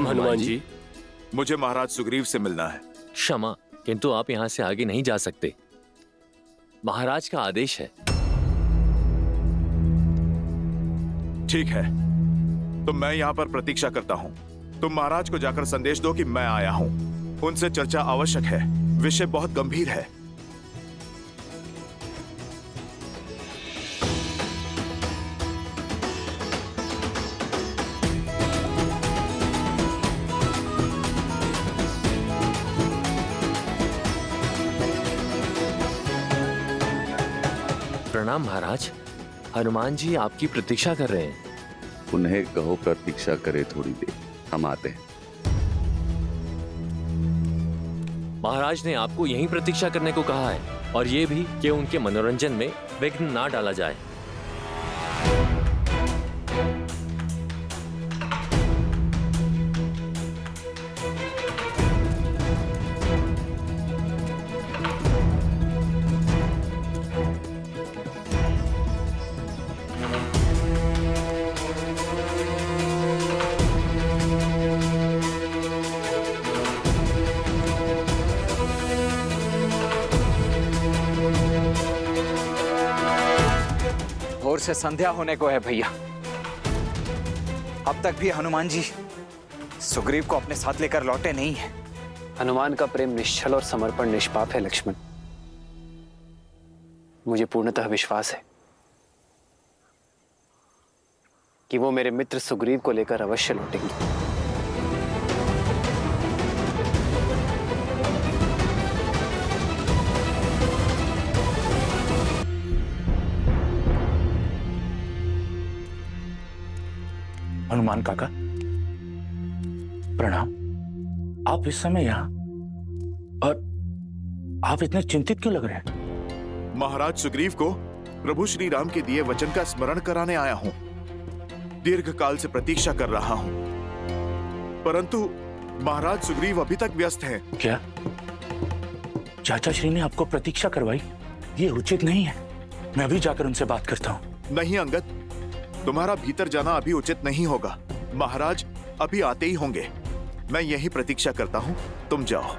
प्रणाम हनुमान जी। मुझे महाराज सुग्रीव से मिलना है। क्षमा, किंतु आप यहाँ से आगे नहीं जा सकते। महाराज का आदेश है। ठीक है, तो मैं यहाँ पर प्रतीक्षा करता हूँ। तुम महाराज को जाकर संदेश दो कि मैं आया हूँ। उनसे चर्चा आवश्यक है, विषय बहुत गंभीर है। प्रणाम महाराज, हनुमान जी आपकी प्रतीक्षा कर रहे हैं। उन्हें कहो प्रतीक्षा करे थोड़ी देर, हम आते हैं। महाराज ने आपको यहीं प्रतीक्षा करने को कहा है, और ये भी कि उनके मनोरंजन में विघ्न ना डाला जाए। भोर से संध्या होने को है भैया, अब तक भी हनुमान जी सुग्रीव को अपने साथ लेकर लौटे नहीं हैं। हनुमान का प्रेम निश्चल और समर्पण निष्पाप है लक्ष्मण। मुझे पूर्णतः विश्वास है कि वो मेरे मित्र सुग्रीव को लेकर अवश्य लौटेंगे। हनुमान काका, प्रणाम। आप इस समय यहाँ, और आप इतने चिंतित क्यों लग रहे हैं? महाराज सुग्रीव को प्रभु श्री राम के दिए वचन का स्मरण कराने आया हूँ। दीर्घ काल से प्रतीक्षा कर रहा हूँ, परंतु महाराज सुग्रीव अभी तक व्यस्त हैं। क्या चाचा श्री ने आपको प्रतीक्षा करवाई? ये उचित नहीं है। मैं अभी जाकर उनसे बात करता हूँ। नहीं अंगद, तुम्हारा भीतर जाना अभी उचित नहीं होगा। महाराज अभी आते ही होंगे। मैं यही प्रतीक्षा करता हूं, तुम जाओ।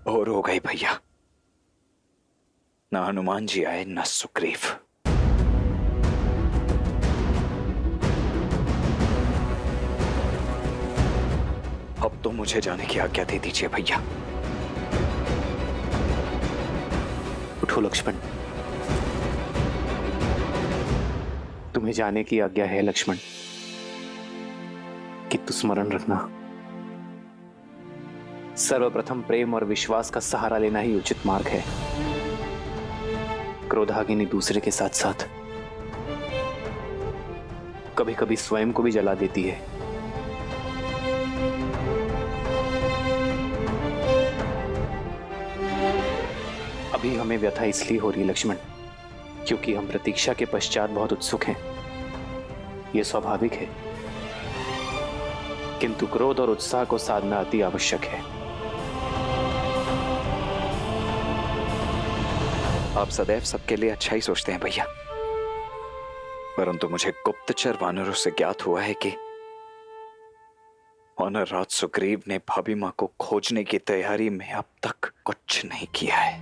भोर हो गई भैया, ना हनुमान जी आए ना सुग्रीव। अब तो मुझे जाने की आज्ञा दे दीजिए भैया। उठो लक्ष्मण, तुम्हें जाने की आज्ञा है लक्ष्मण, किंतु स्मरण रखना, सर्वप्रथम प्रेम और विश्वास का सहारा लेना ही उचित मार्ग है। क्रोधाग्नि दूसरे के साथ साथ कभी कभी स्वयं को भी जला देती है। अभी हमें व्यथा इसलिए हो रही लक्ष्मण, क्योंकि हम प्रतीक्षा के पश्चात बहुत उत्सुक हैं। यह स्वाभाविक है, किंतु क्रोध और उत्साह को साधना अति आवश्यक है। आप सदैव सबके लिए अच्छा ही सोचते हैं भैया, परंतु मुझे गुप्तचर वानरों से ज्ञात हुआ है कि वानर राज सुग्रीव ने भाभी मां को खोजने की तैयारी में अब तक कुछ नहीं किया है।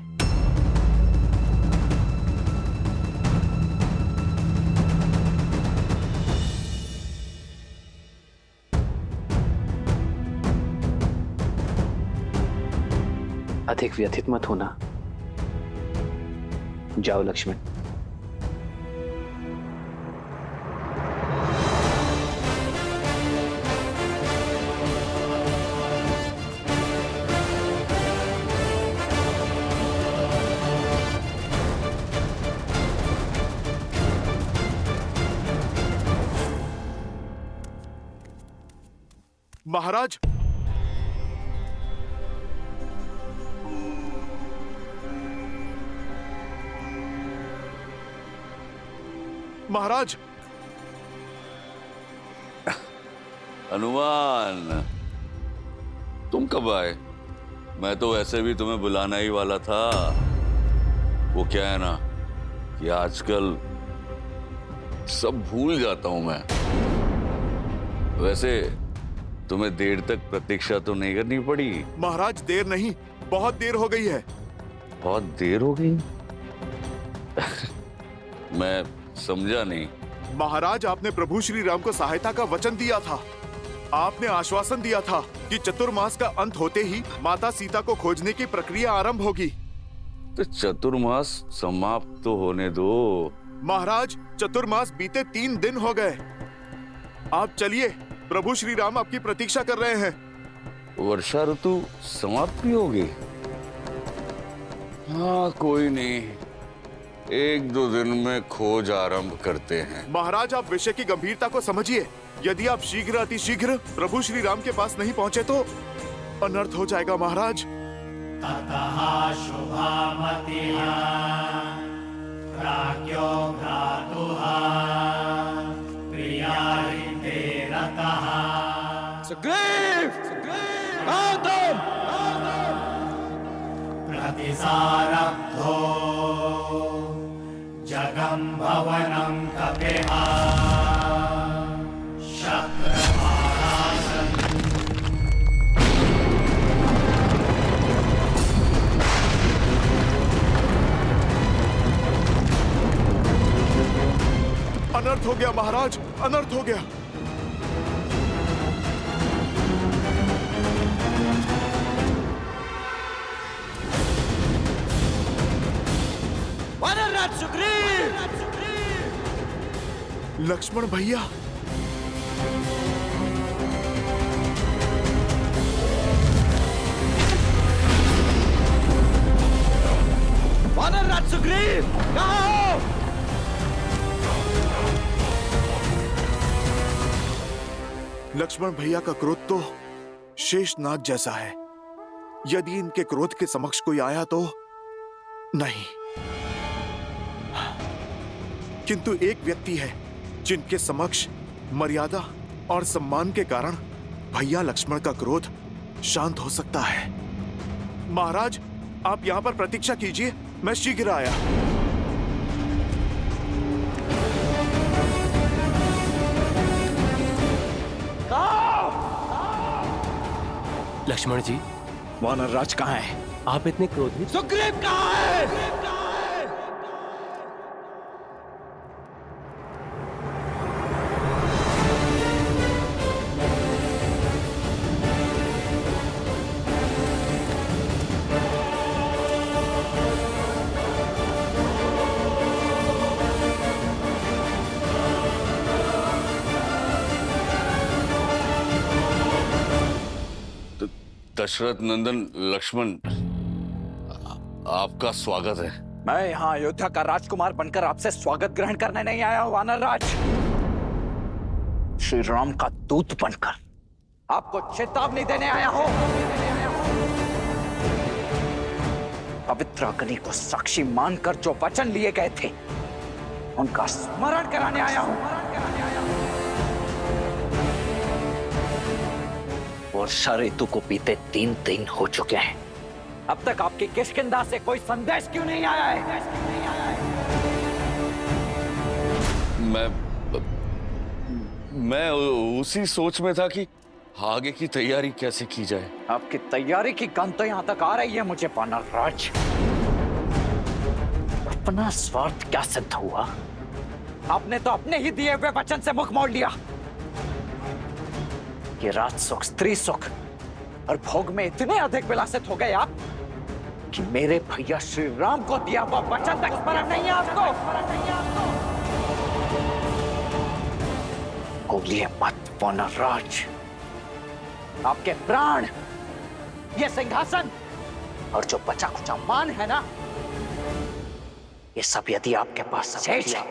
अधिक व्यथित मत होना, जाओ लक्ष्मण। महाराज, महाराज। हनुमान, तुम कब आए? मैं तो वैसे भी तुम्हें बुलाना ही वाला था। वो क्या है ना कि आजकल सब भूल जाता हूं मैं। वैसे तुम्हें देर तक प्रतीक्षा तो नहीं करनी पड़ी? महाराज देर नहीं, बहुत देर हो गई है। बहुत देर हो गई? मैं समझा नहीं। महाराज, आपने प्रभु श्री राम को सहायता का वचन दिया था। आपने आश्वासन दिया था कि चतुर्मास का अंत होते ही माता सीता को खोजने की प्रक्रिया आरंभ होगी। तो चतुर्मास समाप्त तो होने दो। महाराज, चतुर्मास बीते 3 दिन हो गए। आप चलिए, प्रभु श्री राम आपकी प्रतीक्षा कर रहे हैं। वर्षा ऋतु समाप्त भी होगी? हाँ, कोई नहीं, 1-2 दिन में खोज आरंभ करते हैं। महाराज, आप विषय की गंभीरता को समझिए। यदि आप शीघ्र अतिशीघ्र प्रभु श्री राम के पास नहीं पहुंचे तो अनर्थ हो जाएगा महाराज। ततः शुभामतिः प्राज्ञो भ्रातुः प्रियारिते रतः। प्रतिसारब्धो जगं भवनं कपिः शक्रभारासन्। अनर्थ हो गया महाराज, अनर्थ हो गया। वानरराज सुग्रीव! लक्ष्मण भैया, वानरराज सुग्रीव, कहाँ हो? लक्ष्मण भैया का क्रोध तो शेषनाग जैसा है। यदि इनके क्रोध के समक्ष कोई आया तो नहीं, किंतु एक व्यक्ति है जिनके समक्ष मर्यादा और सम्मान के कारण भैया लक्ष्मण का क्रोध शांत हो सकता है। महाराज, आप यहां पर प्रतीक्षा कीजिए, मैं शीघ्र आया। लक्ष्मण जी, वानरराज कहाँ है? आप इतने क्रोधित? सुग्रीव कहाँ है? दशरथ नंदन लक्ष्मण, आपका स्वागत है। मैं यहाँ अयोध्या का राजकुमार बनकर आपसे स्वागत ग्रहण करने नहीं आया हूँ वानरराज। श्री राम का दूत बनकर आपको चेतावनी देने आया हूँ। पवित्र अग्नि को साक्षी मानकर जो वचन लिए गए थे उनका स्मरण कराने आया हूँ। वर्षा ऋतु को बीते 3 दिन हो चुके हैं, अब तक आपकी किष्किंधा से कोई संदेश क्यों नहीं आया है? मैं उसी सोच में था कि आगे की तैयारी कैसे की जाए। आपकी तैयारी की गंध तो यहां तक आ रही है मुझे वानरराज। अपना स्वार्थ क्या सिद्ध हुआ? आपने तो अपने ही दिए हुए वचन से मुख मोड़ लिया। ये राज सुख, स्त्री सुख और भोग में इतने अधिक विलासित हो गए आप कि मेरे भैया श्री राम को दिया हुआ वचन तक स्मरण नहीं है आपको। बोलिए मत वानरराज। आपके प्राण, ये सिंहासन और जो बचा खुचा मान है ना, ये सब यदि आपके पास शेष है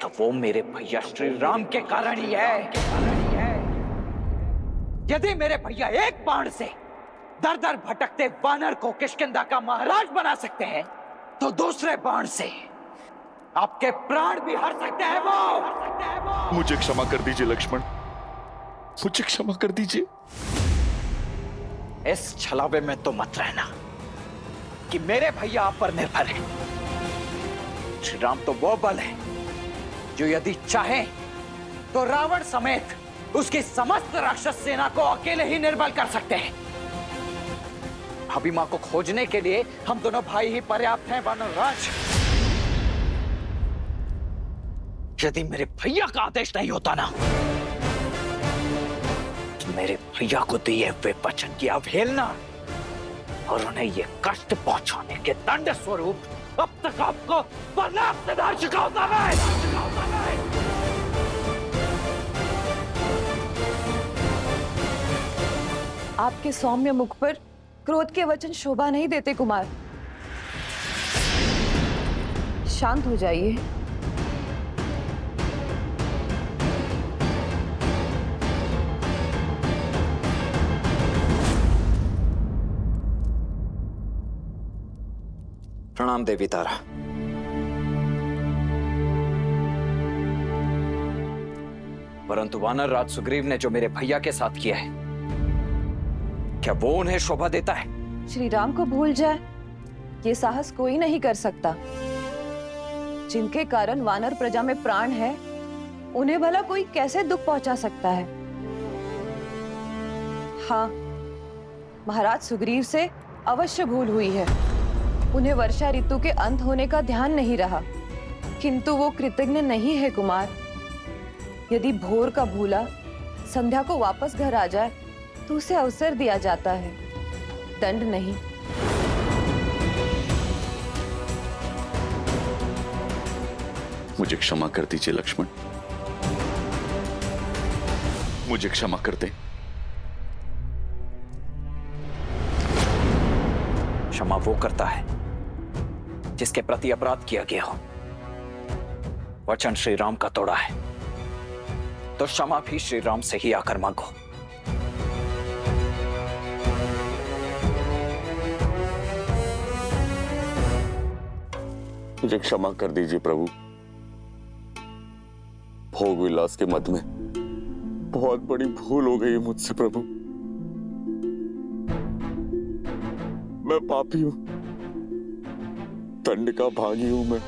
तो वो मेरे भैया श्री राम के कारण ही है। यदि मेरे भैया एक बाण से दर दर भटकते वानर को किष्किंधा का महाराज बना सकते हैं तो दूसरे बाण से आपके प्राण भी हर सकते हैं वो। मुझे क्षमा कर दीजिए लक्ष्मण, मुझे क्षमा कर दीजिए। इस छलावे में तो मत रहना कि मेरे भैया आप पर निर्भर हैं। श्री राम तो वो बल है जो यदि चाहे तो रावण समेत उसकी समस्त राक्षस सेना को अकेले ही निर्बल कर सकते हैं। अभिमा को खोजने के लिए हम दोनों भाई ही पर्याप्त हैं वानरराज। यदि मेरे भैया का आदेश नहीं होता ना, तो मेरे भैया को दिए हुए वचन की अवहेलना और उन्हें ये कष्ट पहुंचाने के दंड स्वरूप अब तक आपको पर्याप्त दंड चुकाता है। आपके सौम्य मुख पर क्रोध के वचन शोभा नहीं देते कुमार। शांत हो जाइए। प्रणाम देवी तारा। परंतु वानर राज सुग्रीव ने जो मेरे भैया के साथ किया है, क्या वो उन्हें शोभा देता है? श्री राम को भूल जाए, ये साहस कोई नहीं कर सकता। जिनके कारण वानर प्रजा में प्राण है, उन्हें भला कोई कैसे दुख पहुंचा सकता है? हाँ, महाराज सुग्रीव से अवश्य भूल हुई है। उन्हें वर्षा ऋतु के अंत होने का ध्यान नहीं रहा, किंतु वो कृतज्ञ नहीं है कुमार। यदि भोर का भूला संध्या को वापस घर आ जाए तो उसे अवसर दिया जाता है, दंड नहीं। मुझे क्षमा कर दीजिए लक्ष्मण, मुझे क्षमा कर दें। क्षमा वो करता है जिसके प्रति अपराध किया गया हो। वचन श्री राम का तोड़ा है तो क्षमा भी श्री राम से ही आकर मांगो। मुझे क्षमा कर दीजिए प्रभु। भोग विलास के मद में बहुत बड़ी भूल हो गई है मुझसे प्रभु। मैं पापी हूं, दंड का भागी हूं मैं।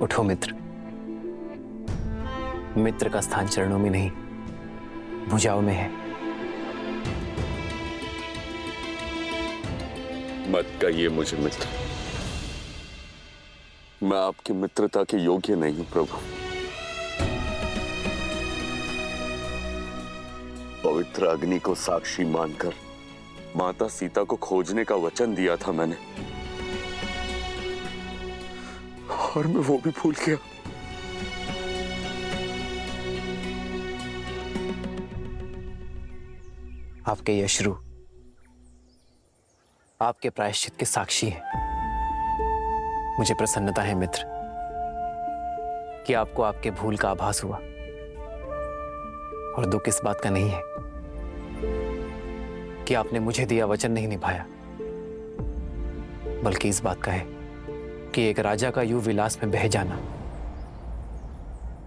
उठो मित्र। मित्र का स्थान चरणों में नहीं, भुजाओं में है। मत कहिए मुझे मित्र, मैं आपकी मित्रता के योग्य नहीं हूं प्रभु। पवित्र अग्नि को साक्षी मानकर माता सीता को खोजने का वचन दिया था मैंने, और मैं वो भी भूल गया। आपके ये अश्रु आपके प्रायश्चित के साक्षी हैं। मुझे प्रसन्नता है मित्र कि आपको आपके भूल का आभास हुआ, और दुख इस बात का नहीं है कि आपने मुझे दिया वचन नहीं निभाया, बल्कि इस बात का है कि एक राजा का यूं विलास में बह जाना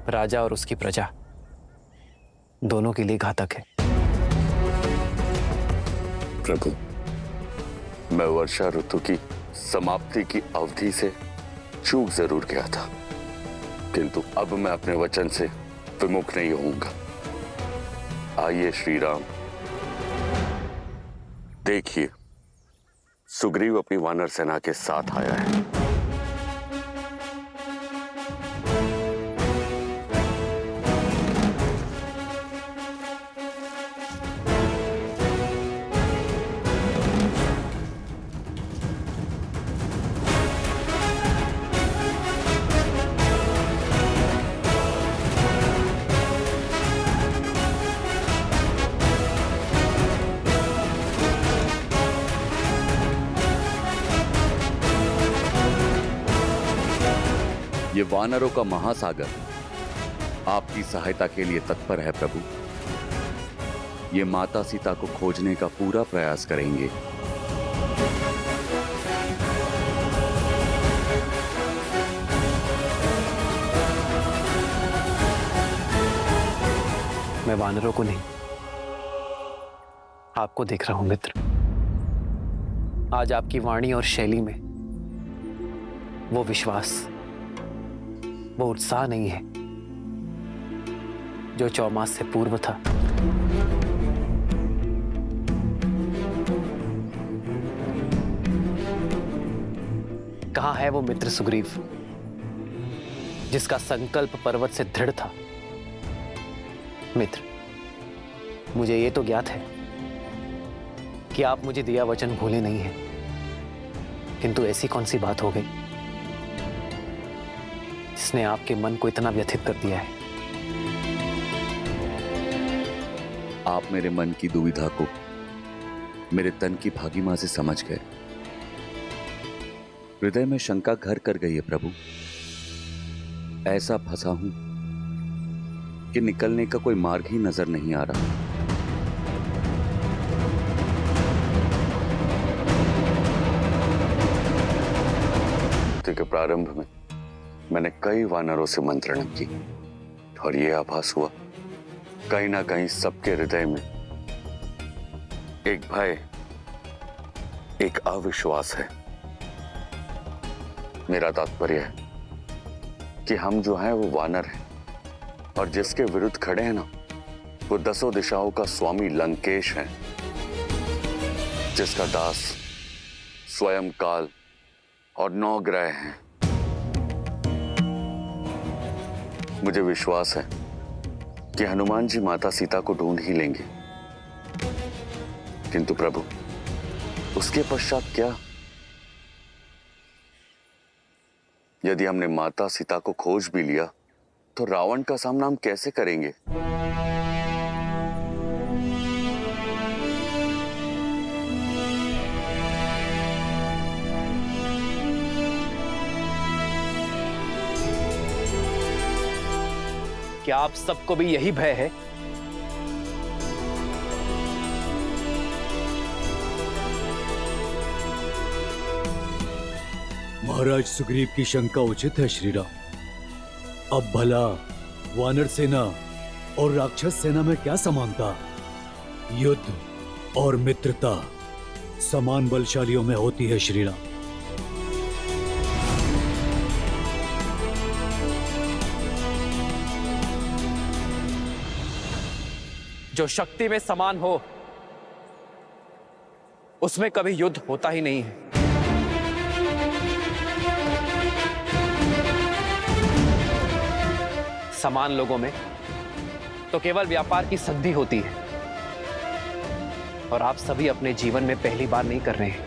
राजा और उसकी प्रजा दोनों के लिए घातक है। प्रभु, मैं वर्षा ऋतु की समाप्ति की अवधि से चूक जरूर गया था, किंतु अब मैं अपने वचन से विमुख नहीं होऊंगा। आइए श्री राम, देखिए सुग्रीव अपनी वानर सेना के साथ आया है। ये वानरों का महासागर आपकी सहायता के लिए तत्पर है प्रभु। ये माता सीता को खोजने का पूरा प्रयास करेंगे। मैं वानरों को नहीं, आपको देख रहा हूं मित्र। आज आपकी वाणी और शैली में वो विश्वास, वो उत्साह नहीं है जो 4 मास से पूर्व था। कहां है वो मित्र सुग्रीव जिसका संकल्प पर्वत से दृढ़ था? मित्र, मुझे ये तो ज्ञात है कि आप मुझे दिया वचन भूले नहीं हैं, किंतु ऐसी कौन सी बात हो गई जिसने आपके मन को इतना व्यथित कर दिया है? आप मेरे मन की दुविधा को मेरे तन की भागीमा से समझ गए। हृदय में शंका घर कर गई है प्रभु। ऐसा फंसा हूं कि निकलने का कोई मार्ग ही नजर नहीं आ रहा। के प्रारंभ में मैंने कई वानरों से मंत्रणा की और यह आभास हुआ कहीं ना कहीं सबके हृदय में एक भय, एक अविश्वास है। मेरा तात्पर्य है कि हम जो हैं वो वानर हैं और जिसके विरुद्ध खड़े हैं ना, वो 10 दिशाओं का स्वामी लंकेश है, जिसका दास स्वयं काल और 9 ग्रह हैं। मुझे विश्वास है कि हनुमान जी माता सीता को ढूंढ ही लेंगे, किंतु प्रभु उसके पश्चात क्या? यदि हमने माता सीता को खोज भी लिया तो रावण का सामना हम कैसे करेंगे? क्या आप सबको भी यही भय है? महाराज सुग्रीव की शंका उचित है श्री राम। अब भला वानर सेना और राक्षस सेना में क्या समानता? युद्ध और मित्रता समान बलशालियों में होती है श्री राम। जो शक्ति में समान हो उसमें कभी युद्ध होता ही नहीं है। समान लोगों में तो केवल व्यापार की संधि होती है, और आप सभी अपने जीवन में पहली बार नहीं कर रहे हैं।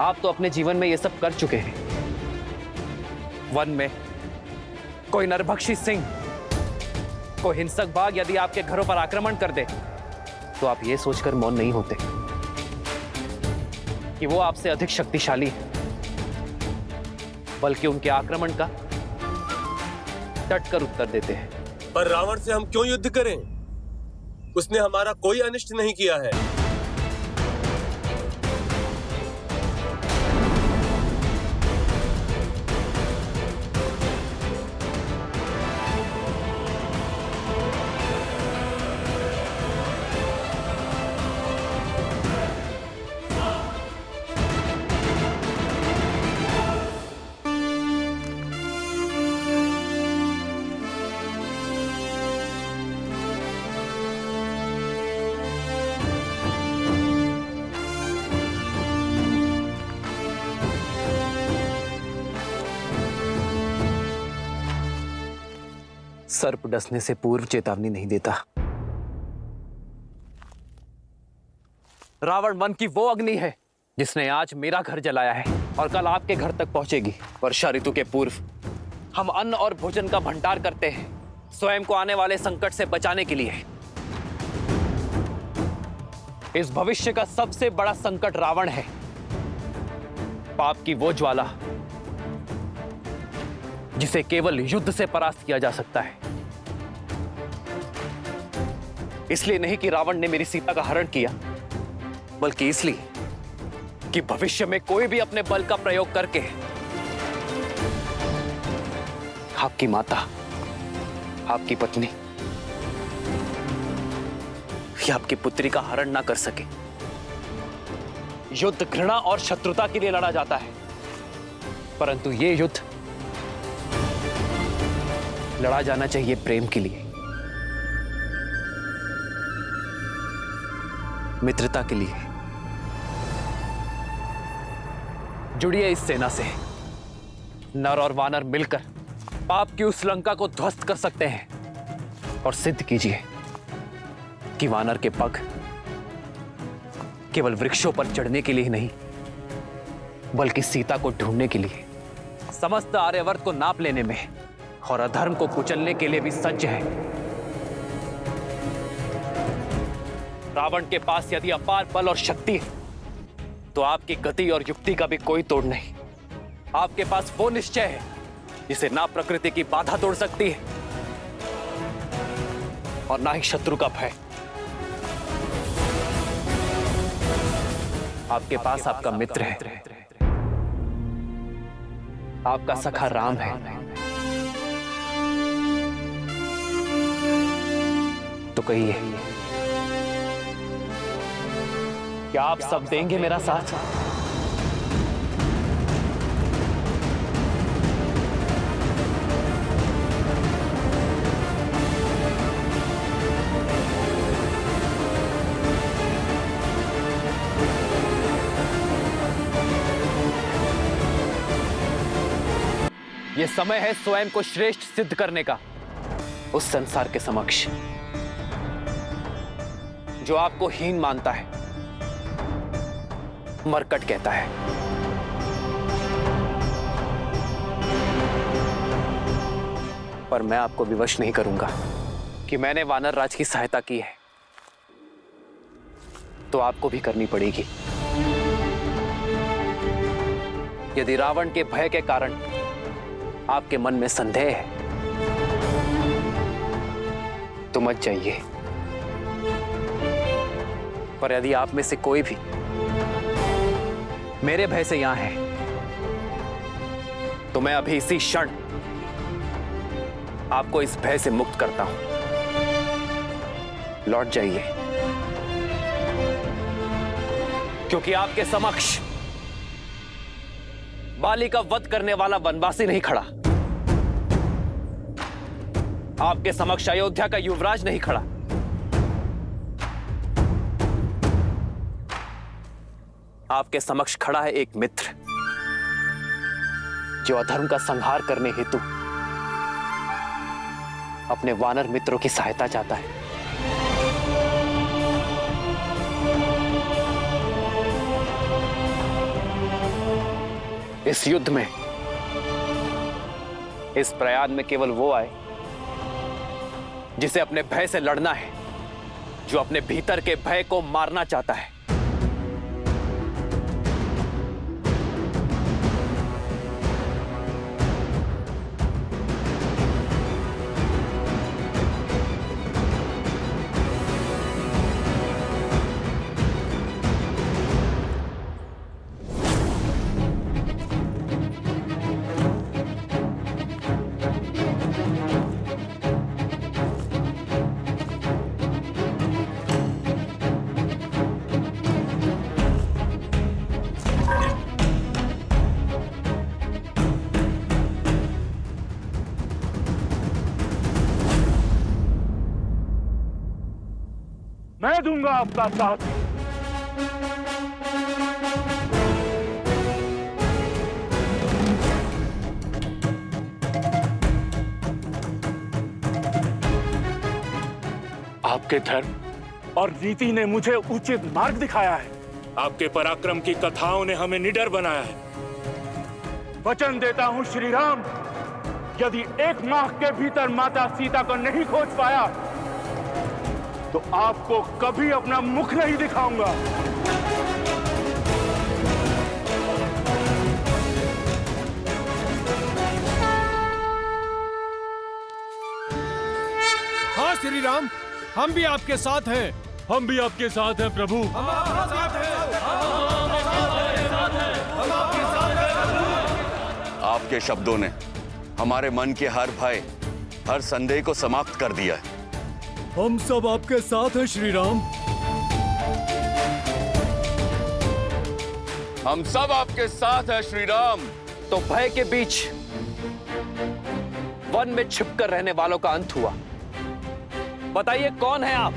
आप तो अपने जीवन में ये सब कर चुके हैं। वन में कोई नरभक्षी सिंह, कोई हिंसक बाघ यदि आपके घरों पर आक्रमण कर दे तो आप ये सोचकर मौन नहीं होते कि वो आपसे अधिक शक्तिशाली है, बल्कि उनके आक्रमण का डट कर उत्तर देते हैं। पर रावण से हम क्यों युद्ध करें? उसने हमारा कोई अनिष्ट नहीं किया है। सर्प डसने से पूर्व चेतावनी नहीं देता। रावण वन की वो अग्नि है जिसने आज मेरा घर जलाया है और कल आपके घर तक पहुंचेगी। वर्षा ऋतु के पूर्व हम अन्न और भोजन का भंडार करते हैं, स्वयं को आने वाले संकट से बचाने के लिए। इस भविष्य का सबसे बड़ा संकट रावण है, पाप की वो ज्वाला जिसे केवल युद्ध से परास्त किया जा सकता है। इसलिए नहीं कि रावण ने मेरी सीता का हरण किया, बल्कि इसलिए कि भविष्य में कोई भी अपने बल का प्रयोग करके आपकी माता, आपकी पत्नी कि आपकी पुत्री का हरण ना कर सके। युद्ध घृणा और शत्रुता के लिए लड़ा जाता है, परंतु ये युद्ध लड़ा जाना चाहिए प्रेम के लिए, मित्रता के लिए। जुड़िए इस सेना से। नर और वानर मिलकर पाप की उस लंका को ध्वस्त कर सकते हैं और सिद्ध कीजिए कि वानर के पग केवल वृक्षों पर चढ़ने के लिए ही नहीं, बल्कि सीता को ढूंढने के लिए, समस्त आर्यवर्त को नाप लेने में और अधर्म को कुचलने के लिए भी सज्ज है। रावण के पास यदि अपार बल और शक्ति है, तो आपकी गति और युक्ति का भी कोई तोड़ नहीं। आपके पास वो निश्चय है जिसे ना प्रकृति की बाधा तोड़ सकती है और ना ही शत्रु का भय। आपके पास आपका मित्र है, आपका सखा राम है। तो कहिए, क्या आप सब देंगे मेरा साथ? यह समय है स्वयं को श्रेष्ठ सिद्ध करने का उस संसार के समक्ष जो आपको हीन मानता है, मरकट कहता है। पर मैं आपको विवश नहीं करूंगा कि मैंने वानर राज की सहायता की है, तो आपको भी करनी पड़ेगी। यदि रावण के भय के कारण आपके मन में संदेह है, तो मत जाइए। पर यदि आप में से कोई भी मेरे भय से यहां है, तो मैं अभी इसी क्षण आपको इस भय से मुक्त करता हूं। लौट जाइए, क्योंकि आपके समक्ष बाली का वध करने वाला वनवासी नहीं खड़ा, आपके समक्ष अयोध्या का युवराज नहीं खड़ा, आपके समक्ष खड़ा है एक मित्र जो अधर्म का संहार करने हेतु अपने वानर मित्रों की सहायता चाहता है। इस युद्ध में, इस प्रयाग में केवल वो आए जिसे अपने भय से लड़ना है, जो अपने भीतर के भय को मारना चाहता है। मैं दूंगा आपका साथ। आपके धर्म और नीति ने मुझे उचित मार्ग दिखाया है। आपके पराक्रम की कथाओं ने हमें निडर बनाया है। वचन देता हूं श्री राम, यदि 1 माह के भीतर माता सीता को नहीं खोज पाया तो आपको कभी अपना मुख नहीं दिखाऊंगा। हाँ श्री राम, हम भी आपके साथ हैं। हम भी आपके साथ हैं प्रभु। हम आपके साथ हैं। आपके शब्दों ने हमारे मन के हर भय, हर संदेह को समाप्त कर दिया है। हम सब आपके साथ हैं श्री राम। हम सब आपके साथ हैं श्री राम। तो भय के बीच वन में छिपकर रहने वालों का अंत हुआ। बताइए कौन है आप?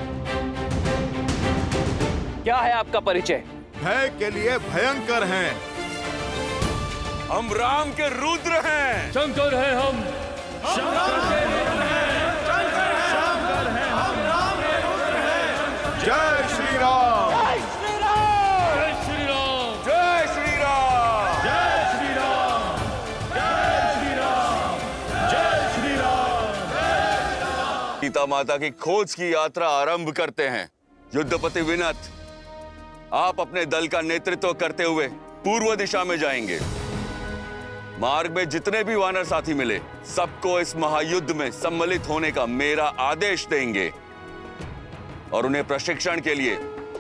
क्या है आपका परिचय? भय के लिए भयंकर हैं। हम राम के रुद्र हैं। शंकर है हम। जय श्री राम। जय श्री राम। जय श्री राम। जय श्री राम। जय श्री राम। जय श्री राम। सीता माता की खोज की यात्रा आरंभ करते हैं। युद्धपति विनत, आप अपने दल का नेतृत्व करते हुए पूर्व दिशा में जाएंगे। मार्ग में जितने भी वानर साथी मिले, सबको इस महायुद्ध में सम्मिलित होने का मेरा आदेश देंगे और उन्हें प्रशिक्षण के लिए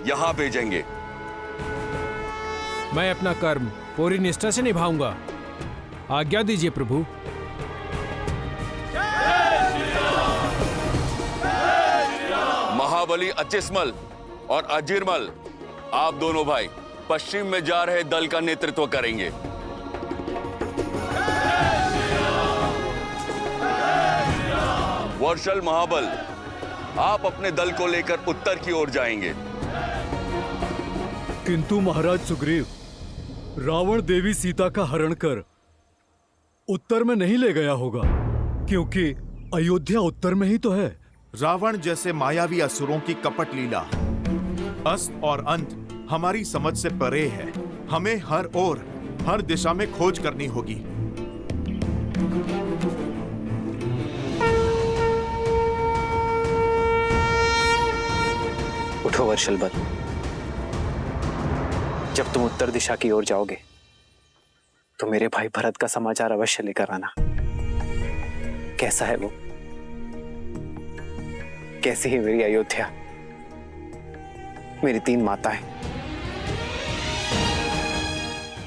यहां भेजेंगे। मैं अपना कर्म पूरी निष्ठा से निभाऊंगा। आज्ञा दीजिए प्रभु। महाबली अचिस्मल और अजीरमल, आप दोनों भाई पश्चिम में जा रहे दल का नेतृत्व करेंगे। वर्षल महाबल, आप अपने दल को लेकर उत्तर की ओर जाएंगे। किंतु महाराज सुग्रीव, रावण देवी सीता का हरण कर उत्तर में नहीं ले गया होगा, क्योंकि अयोध्या उत्तर में ही तो है। रावण जैसे मायावी असुरों की कपट लीला, अस्त और अंत हमारी समझ से परे है। हमें हर ओर, हर दिशा में खोज करनी होगी। उठो वर्षलबल, जब तुम उत्तर दिशा की ओर जाओगे तो मेरे भाई भरत का समाचार अवश्य लेकर आना। कैसा है वो, कैसी है मेरी अयोध्या, मेरी 3 माताएं,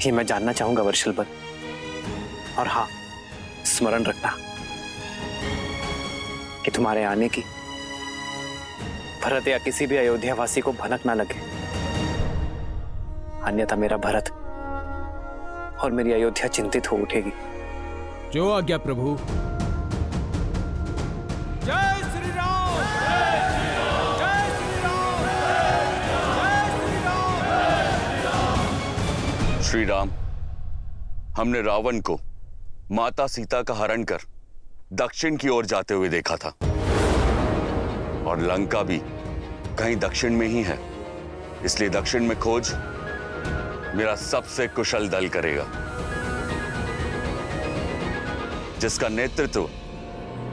ये मैं जानना चाहूंगा वर्षलबल। और हाँ, स्मरण रखना कि तुम्हारे आने की भरत या किसी भी अयोध्यावासी को भनक ना लगे, अन्यथा मेरा भरत और मेरी अयोध्या चिंतित हो उठेगी। जो आज्ञा प्रभु। जय श्री राम। जय श्री राम। जय श्री राम। जय श्री राम। श्री राम, हमने रावण को माता सीता का हरण कर दक्षिण की ओर जाते हुए देखा था, और लंका भी कहीं दक्षिण में ही है। इसलिए दक्षिण में खोज मेरा सबसे कुशल दल करेगा, जिसका नेतृत्व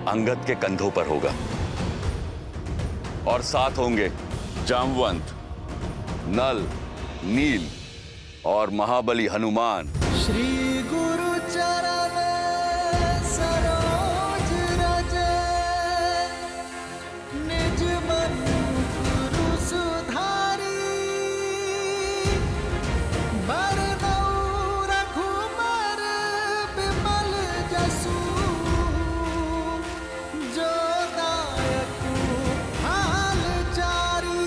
अंगद के कंधों पर होगा। और साथ होंगे जामवंत, नल, नील और महाबली हनुमान। श्री गुरु चरण सरोज रज, निज मन गुरु सुधारी, बरनउँ रघुबर बिमल जसु, जो दायकु हाल चारी।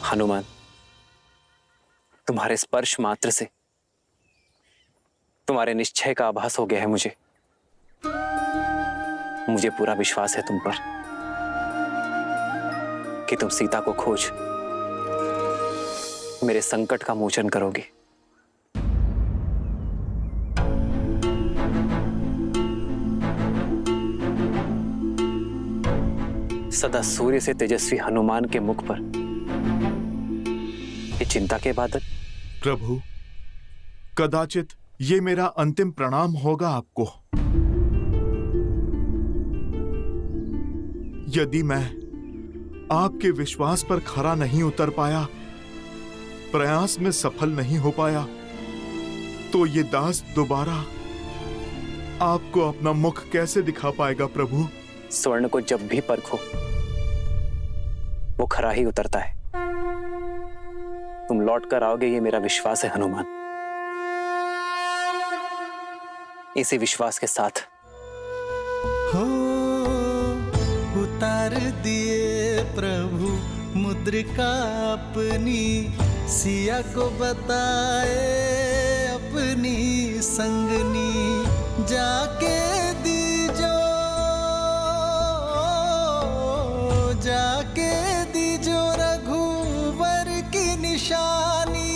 हनुमान, तुम्हारे स्पर्श मात्र से तुम्हारे निश्चय का आभास हो गया है मुझे। मुझे पूरा विश्वास है तुम पर कि तुम सीता को खोज मेरे संकट का मोचन करोगे। सदा सूर्य से तेजस्वी हनुमान के मुख पर ये चिंता के बादल। प्रभु, कदाचित ये मेरा अंतिम प्रणाम होगा आपको। यदि मैं आपके विश्वास पर खरा नहीं उतर पाया, प्रयास में सफल नहीं हो पाया, तो ये दास दोबारा आपको अपना मुख कैसे दिखा पाएगा प्रभु? स्वर्ण को जब भी परखो वो खरा ही उतरता है। तुम लौट कर आओगे, ये मेरा विश्वास है हनुमान। इसी विश्वास के साथ मुद्रिका अपनी सिया को बताए, अपनी संगनी जाके दीजो, जाके दीजो रघुवर की निशानी,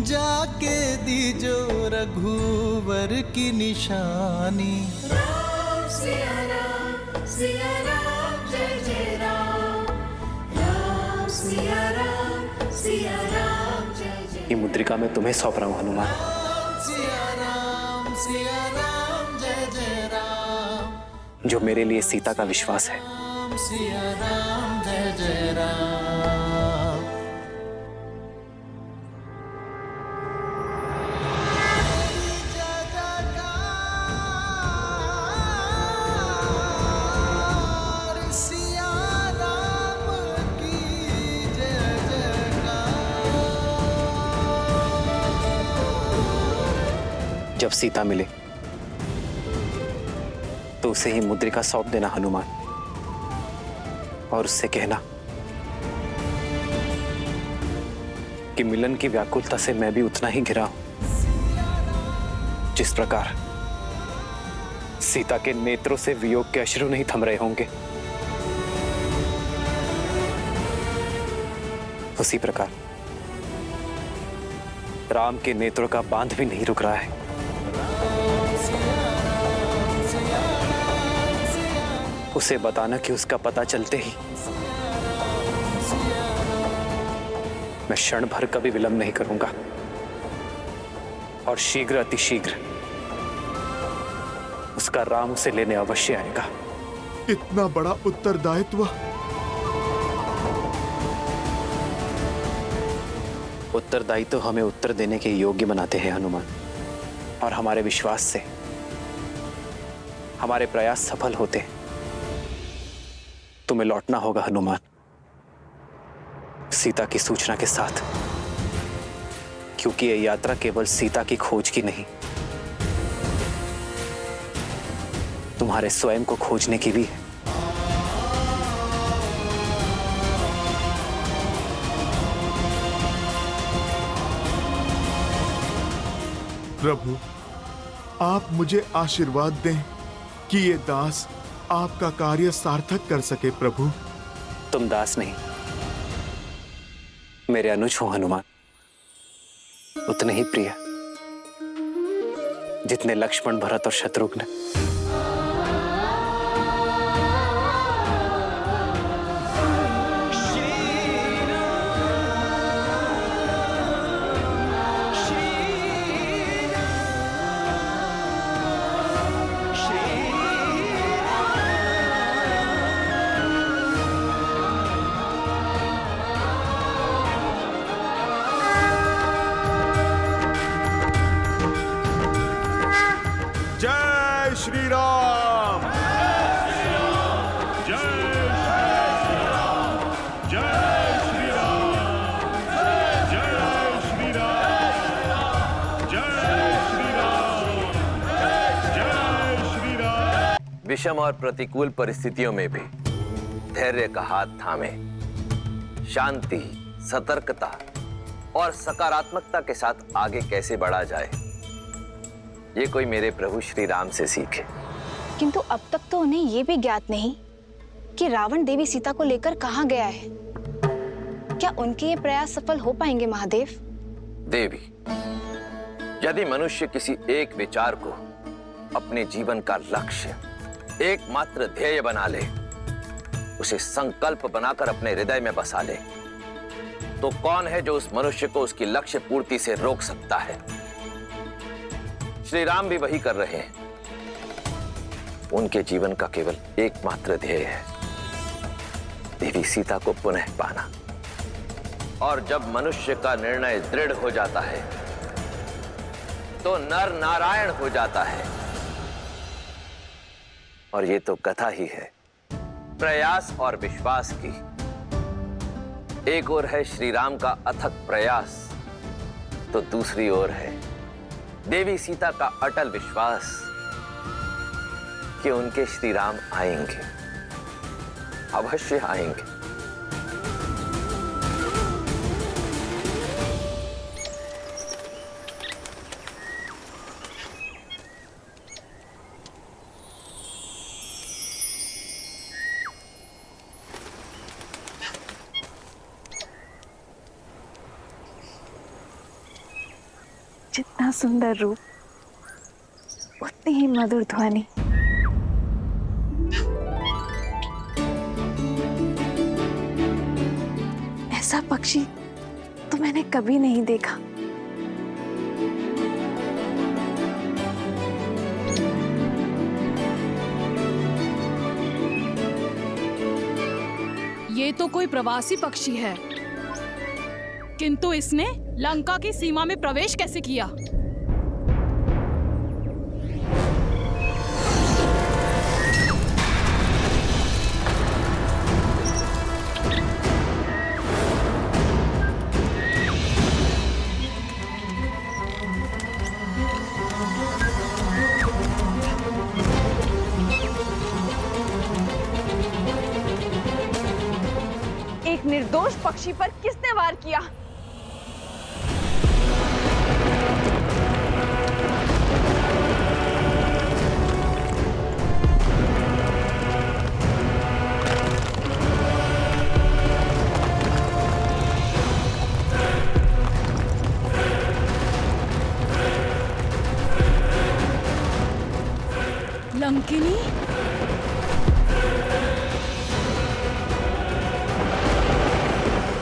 जाके दीजो रघुवर की निशानी। राम सिया राम जय जय राम, राम सिया राम जय जय। ये मुद्रिका मैं तुम्हें सौंप रहा हूँ हनुमान। सिया राम जय जय राम, जो मेरे लिए सीता का विश्वास है। सिया राम जय जय राम। सिया राम की जय जयकार। जब सीता मिले तो उसे ही मुद्रिका सौंप देना हनुमान, और उससे कहना कि मिलन की व्याकुलता से मैं भी उतना ही घिरा हूं जिस प्रकार सीता के नेत्रों से वियोग के अश्रु नहीं थम रहे होंगे। उसी प्रकार राम के नेत्रों का बांध भी नहीं रुक रहा है। उसे बताना कि उसका पता चलते ही मैं क्षण भर का भी विलंब नहीं करूंगा, और शीघ्र अतिशीघ्र उसका राम उसे लेने अवश्य आएगा। इतना बड़ा उत्तरदायित्व। उत्तरदायित्व तो हमें उत्तर देने के योग्य बनाते हैं हनुमान, और हमारे विश्वास से हमारे प्रयास सफल होते हैं। तुम्हें लौटना होगा हनुमान, सीता की सूचना के साथ, क्योंकि यह यात्रा केवल सीता की खोज की नहीं, तुम्हारे स्वयं को खोजने की भी है। प्रभु, आप मुझे आशीर्वाद दें कि ये दास आपका कार्य सार्थक कर सके। प्रभु, तुम दास नहीं, मेरे अनुज हो हनुमान, उतने ही प्रिय जितने लक्ष्मण, भरत और शत्रुघ्न। जय श्री राम। विषम और प्रतिकूल परिस्थितियों में भी धैर्य का हाथ थामे, शांति, सतर्कता और सकारात्मकता के साथ आगे कैसे बढ़ा जाए, ये कोई मेरे प्रभु श्री राम से सीखे। किंतु अब तक तो उन्हें ये भी ज्ञात नहीं कि रावण देवी सीता को लेकर कहाँ गया है। क्या उनके ये प्रयास सफल हो पाएंगे महादेव? देवी, यदि मनुष्य किसी एक विचार को अपने जीवन का लक्ष्य, एकमात्र ध्येय बना ले, उसे संकल्प बनाकर अपने हृदय में बसा ले, तो कौन है जो उस मनुष्य को उसकी लक्ष्य पूर्ति से रोक सकता है? श्री राम भी वही कर रहे हैं। उनके जीवन का केवल एकमात्र ध्येय है देवी सीता को पुनः पाना। और जब मनुष्य का निर्णय दृढ़ हो जाता है तो नर नारायण हो जाता है। और ये तो कथा ही है प्रयास और विश्वास की। एक ओर है श्री राम का अथक प्रयास, तो दूसरी ओर है देवी सीता का अटल विश्वास कि उनके श्री राम आएंगे, अवश्य आएंगे। सुंदर रूप, उतनी ही मधुर ध्वनि। ऐसा पक्षी तो मैंने कभी नहीं देखा। ये तो कोई प्रवासी पक्षी है, किंतु इसने लंका की सीमा में प्रवेश कैसे किया? एक निर्दोष पक्षी पर किसने वार किया? लंकिनी?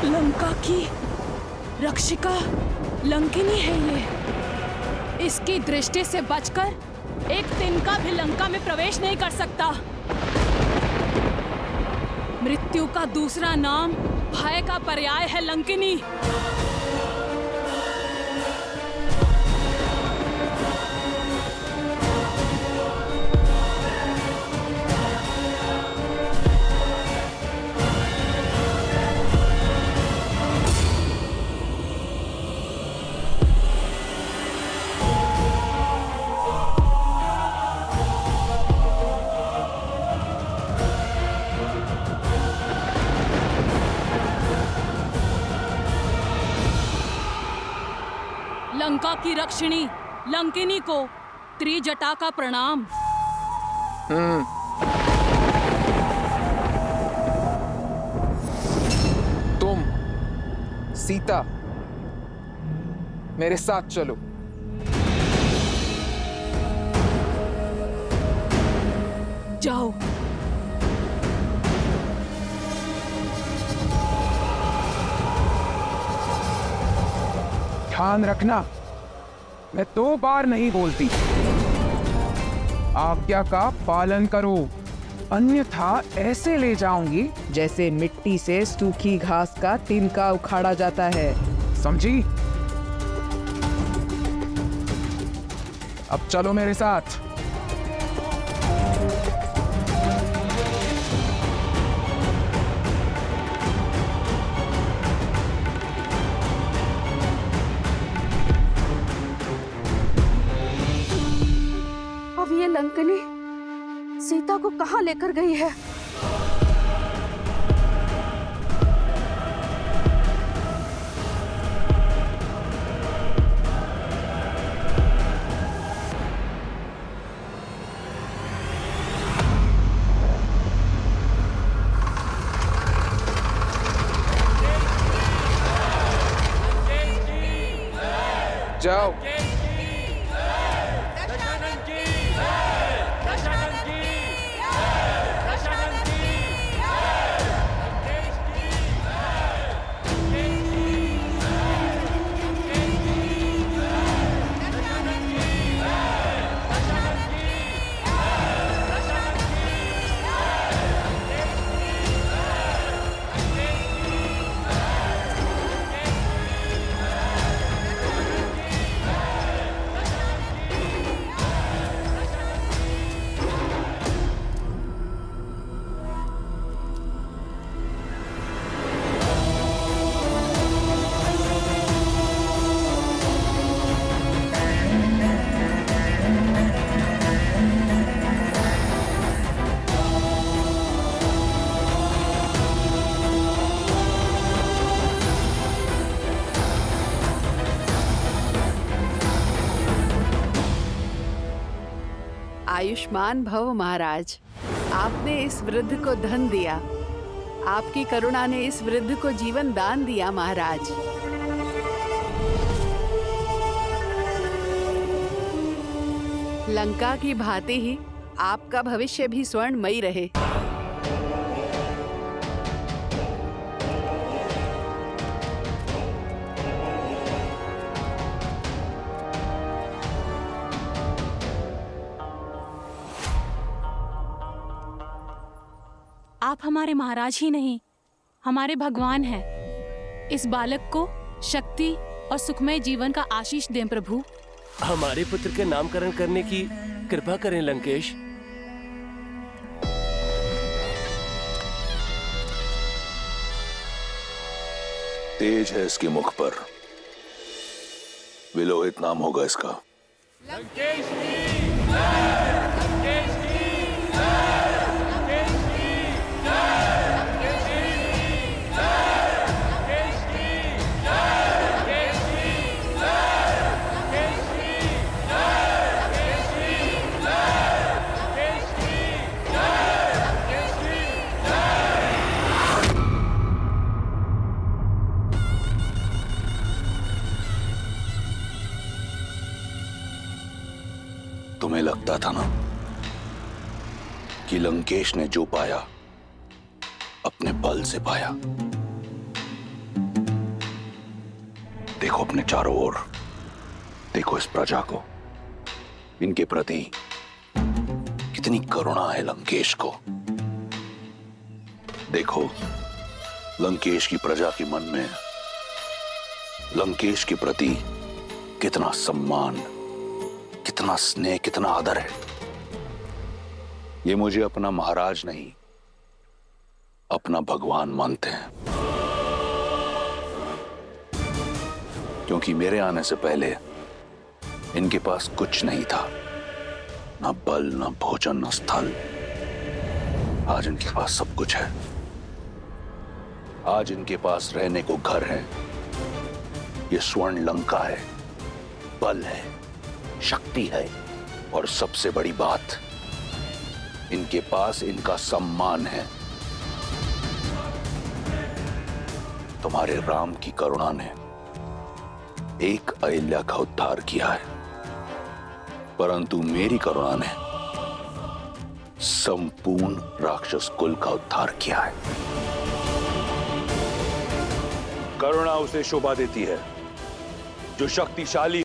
लंका की रक्षिका लंकिनी है ये। इसकी दृष्टि से बचकर एक तिनका भी लंका में प्रवेश नहीं कर सकता। मृत्यु का दूसरा नाम भय का पर्याय है लंकिनी। लंका की रक्षिणी लंकिनी को त्रिजटा का प्रणाम। तुम सीता मेरे साथ चलो। जाओ। ध्यान रखना, मैं 2 बार नहीं बोलती। आज्ञा का पालन करो, अन्यथा ऐसे ले जाऊंगी जैसे मिट्टी से सूखी घास का तिनका उखाड़ा जाता है। समझी? अब चलो मेरे साथ। अब ये लंकिनी सीता को कहाँ लेकर गई है? जाओ। आयुष्मान भव महाराज, आपने इस वृद्ध को धन दिया। आपकी करुणा ने इस वृद्ध को जीवन दान दिया महाराज। लंका की भांति ही आपका भविष्य भी स्वर्णमयी रहे। आप हमारे महाराज ही नहीं, हमारे भगवान हैं। इस बालक को शक्ति और सुखमय जीवन का आशीष दें प्रभु। हमारे पुत्र के नामकरण करने की कृपा करें लंकेश। तेज है इसके मुख पर, विलोहित नाम होगा इसका। लंकेश की जय! लंकेश की जय! लंकेश की जय! लंकेश की जय! लंकेश की जय! लंकेश की जय! लंकेश की जय! लंकेश की जय! लंकेश की जय! लंकेश की जय! तुम्हें लगता था ना कि लंकेश ने जो पाया अपने बल से पाया। देखो अपने चारों ओर, देखो इस प्रजा को, इनके प्रति कितनी करुणा है लंकेश को। देखो लंकेश की प्रजा के मन में लंकेश के प्रति कितना सम्मान, कितना स्नेह, कितना आदर है। ये मुझे अपना महाराज नहीं, अपना भगवान मानते हैं। क्योंकि मेरे आने से पहले इनके पास कुछ नहीं था, ना बल, ना भोजन, ना स्थल। आज इनके पास सब कुछ है। आज इनके पास रहने को घर है, ये स्वर्ण लंका है, बल है, शक्ति है, और सबसे बड़ी बात, इनके पास इनका सम्मान है। तुम्हारे राम की करुणा ने एक अहिल्या का उद्धार किया है, परंतु मेरी करुणा ने संपूर्ण राक्षस कुल का उद्धार किया है। करुणा उसे शोभा देती है जो शक्तिशाली